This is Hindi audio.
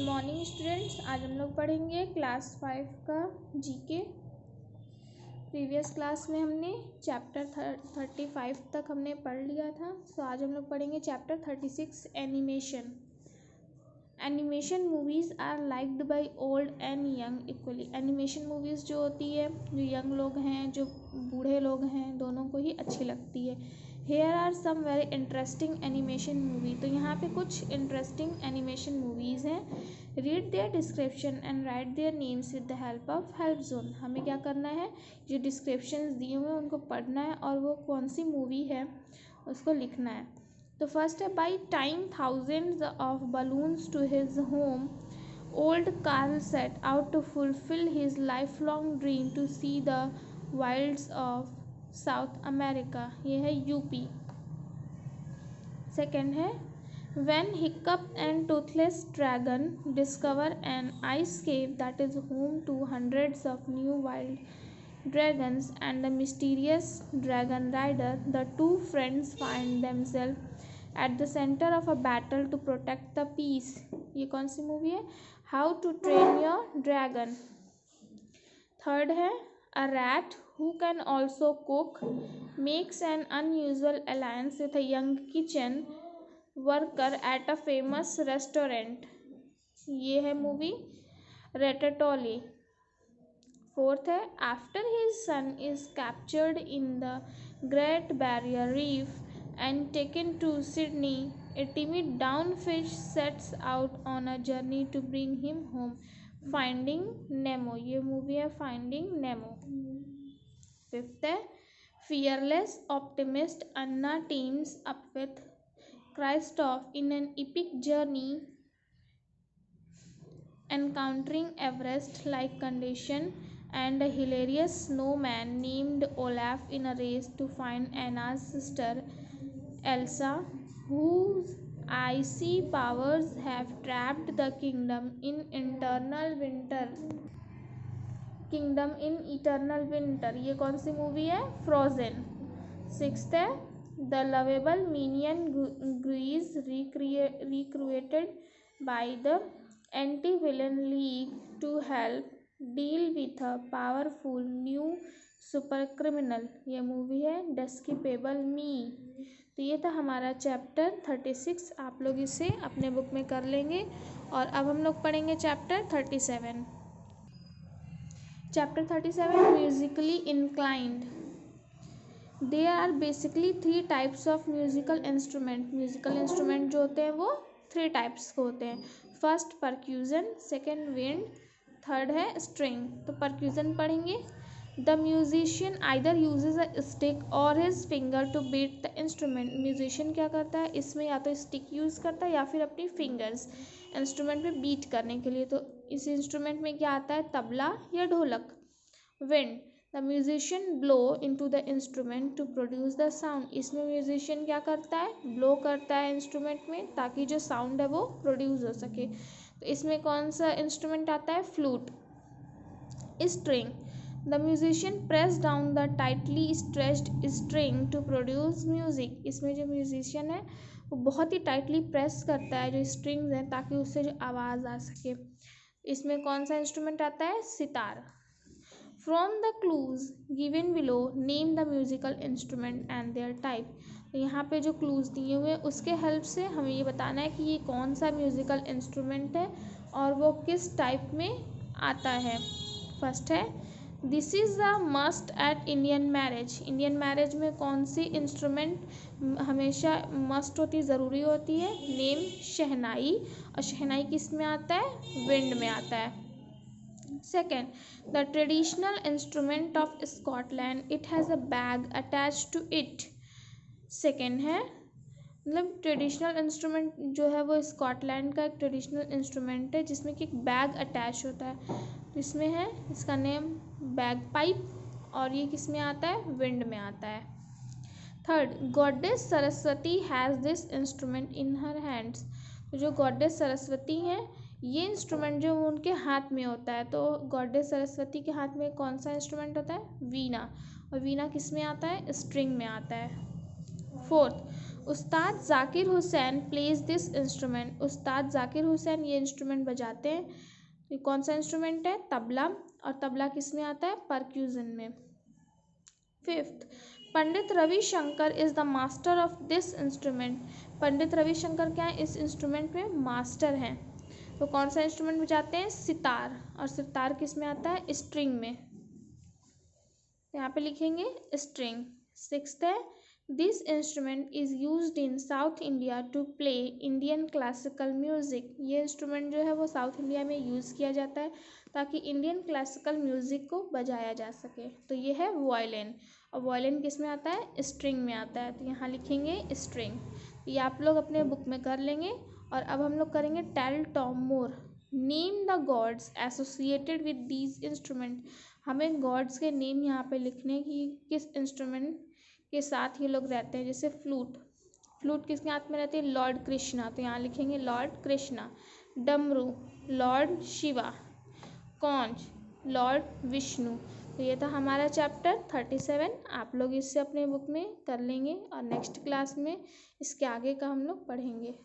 मॉर्निंग स्टूडेंट्स, आज हम लोग पढ़ेंगे क्लास 5 का जीके। प्रीवियस क्लास में हमने चैप्टर 35 तक हमने पढ़ लिया था। सो आज हम लोग पढ़ेंगे chapter 36 animation. Animation movies are liked by old and young equally. Animation movies जो होती है, जो यंग लोग हैं, जो बूढ़े लोग हैं, दोनों को ही अच्छी लगती है। Here are some very interesting animation movie. तो यहाँ पे कुछ इंटरेस्टिंग एनिमेशन मूवीज़ हैं। Read their description and write their names with the help of help zone. हमें क्या करना है, जो डिस्क्रिप्शंस दिए हुए हैं उनको पढ़ना है और वो कौन सी मूवी है उसको लिखना है। तो फर्स्ट है, by tying thousands of balloons to his home old Carl set out to fulfil his lifelong dream to see the wilds of South America. ये है यूपी। सेकेंड है, when Hiccup and Toothless Dragon discover an ice cave that is home to hundreds of new wild dragons and the mysterious dragon rider, the two friends find themselves at the center of a battle to protect the peace. ये कौन सी मूवी है? How to Train Your Dragon. Third है, a rat who can also cook makes an unusual alliance with a young kitchen worker at a famous restaurant. ये है मूवी रेटाटोली। फोर्थ है, after his son is captured in the Great Barrier Reef and taken to Sydney, a timid clownfish sets out on a journey to bring him home. Finding Nemo. ये मूवी है फाइंडिंग नेमो। फिफ्थ है, fearless optimist Anna teams up with Kristoff in an epic journey encountering Everest-like condition and a hilarious snowman named Olaf in a race to find Anna's sister Elsa, whose icy powers have trapped the kingdom in eternal winter। ये कौन सी मूवी है? फ्रोजन। सिक्स्थ है, the lovable minion Gru's recreated by the anti-villain league to help deal with a powerful new super criminal। ये मूवी है डेस्किपेबल मी। तो ये था हमारा चैप्टर 36। आप लोग इसे अपने बुक में कर लेंगे। और अब हम लोग पढ़ेंगे chapter 37। Chapter 37, musically inclined. There are basically 3 types of musical instrument. Musical instrument जो होते हैं वो 3 टाइप्स के होते हैं। First percussion, second wind, third है स्ट्रिंग। तो परक्यूजन पढ़ेंगे। The musician either uses a stick और his finger to beat the instrument. Musician क्या करता है इसमें, या तो स्टिक यूज़ करता है या फिर अपनी फिंगर्स इंस्ट्रूमेंट में बीट करने के लिए। तो इस इंस्ट्रूमेंट में क्या आता है, तबला या dholak. Wind, the musician blow into the instrument to produce the sound. इसमें म्यूजिशियन क्या करता है, ब्लो करता है इंस्ट्रूमेंट में ताकि जो साउंड है वो प्रोड्यूस हो सके। तो इसमें कौन सा इंस्ट्रूमेंट आता है, flute. String, the musician press down the tightly stretched string to produce music. इसमें जो म्यूजिशियन है वो बहुत ही टाइटली प्रेस करता है जो स्ट्रिंग्स हैं ताकि उससे जो आवाज़ आ सके। इसमें कौन सा इंस्ट्रूमेंट आता है, sitar. From the clues given below name the musical instrument and their type. तो यहाँ पे जो क्लूज दिए हुए हैं उसके हेल्प से हमें ये बताना है कि ये कौन सा म्यूजिकल इंस्ट्रूमेंट है और वो किस टाइप में आता है। फर्स्ट है, this is a must at Indian marriage. Indian marriage में कौन सी इंस्ट्रूमेंट हमेशा मस्ट होती, ज़रूरी होती है, नेम शहनाई। और शहनाई किस में आता है, विंड में आता है। Second, the traditional instrument of Scotland, it has a bag attach to it. Second है, मतलब ट्रेडिशनल इंस्ट्रूमेंट जो है वो स्कॉटलैंड का एक ट्रेडिशनल इंस्ट्रूमेंट है जिसमें कि एक बैग अटैच होता है। तो इसमें है, इसका नेम बैग पाइप और ये किस में आता है, विंड में आता है। Third, goddess Saraswati has this instrument in her hands. तो जो गॉडेस सरस्वती हैं ये इंस्ट्रूमेंट जो उनके हाथ में होता है। तो गॉडेस सरस्वती के हाथ में कौन सा इंस्ट्रूमेंट होता है, वीणा। और वीणा किस में आता है, स्ट्रिंग में आता है। Fourth, Ustad Zakir Hussain plays this instrument. Ustad Zakir Hussain ये इंस्ट्रूमेंट बजाते हैं। ये कौन सा इंस्ट्रूमेंट है? तबला। और तबला किस में आता है? परक्यूजन में। Fifth, Pandit Ravishankar is the master of this instrument. Pandit Ravishankar क्या है? इस इंस्ट्रूमेंट में मास्टर हैं। तो कौन सा इंस्ट्रूमेंट बजाते हैं? सितार। और सितार किस में आता है? स्ट्रिंग में। यहाँ पे लिखेंगे स्ट्रिंग। सिक्स्थ है, this instrument is used in South India to play Indian classical music. ये इंस्ट्रूमेंट जो है वो साउथ इंडिया में यूज़ किया जाता है ताकि इंडियन क्लासिकल म्यूज़िक को बजाया जा सके। तो ये है वायलिन। और वायलिन किस में आता है? स्ट्रिंग में आता है। तो यहाँ लिखेंगे स्ट्रिंग। ये आप लोग अपने बुक में कर लेंगे। और अब हम लोग करेंगे tell Tom more. Name the gods associated with these instrument. हमें गॉड्स के नेम यहाँ पे लिखने की किस इंस्ट्रूमेंट के साथ ये लोग रहते हैं। जैसे फ्लूट, फ्लूट किसके हाथ में रहती है? लॉर्ड कृष्णा। तो यहाँ लिखेंगे लॉर्ड कृष्णा। डमरू, Lord Shiva. Conch, Lord Vishnu. तो ये था हमारा चैप्टर 37। आप लोग इससे अपने बुक में कर लेंगे और नेक्स्ट क्लास में इसके आगे का हम लोग पढ़ेंगे।